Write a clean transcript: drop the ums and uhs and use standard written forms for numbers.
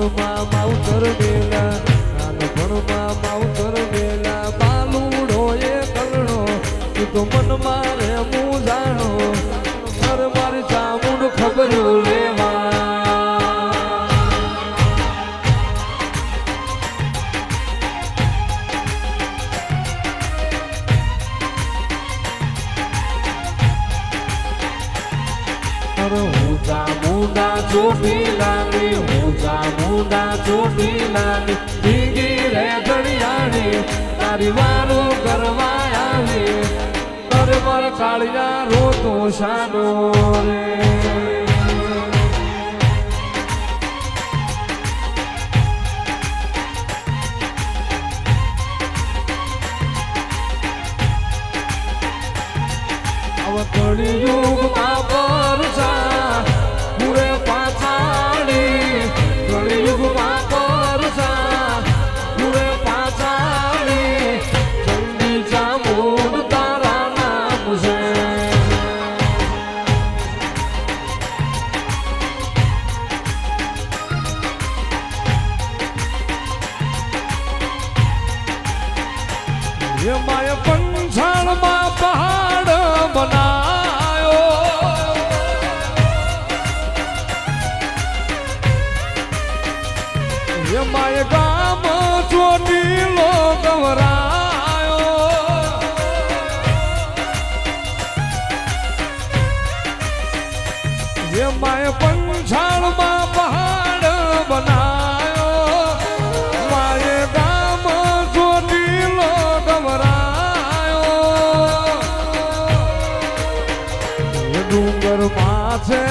નાનપણમાં માવતર મેલા નાનપણમાં માવતર મેલા બાલુડો એ કરણો તું તો મનમાં રે હું જાણો સર મારી ચામુંડ ખબર લેવા મુંડા ચોટી લાની ઊંચા મુંડા ચોટી લાની ભીગી રે ઘડિયાળી તારી વારો કરવા આવી તારે મારા કાળિયા રોતો શાનો રે આવા કળિયુગમાં પરસા પૂરે પાછાડી કળિયુગમાં પરસા પૂરે પાછાડી ચંડી ચામુંડ તારા નામ છે એ માય પંચાળમાં પહાડ બનાયો એ માય ગામ ચોટીલો ગવરાયો એ માય પંચાળમાં પહાડ બનાયો માય ગામ ચોટીલો ગવરાયો ડુંગર માથે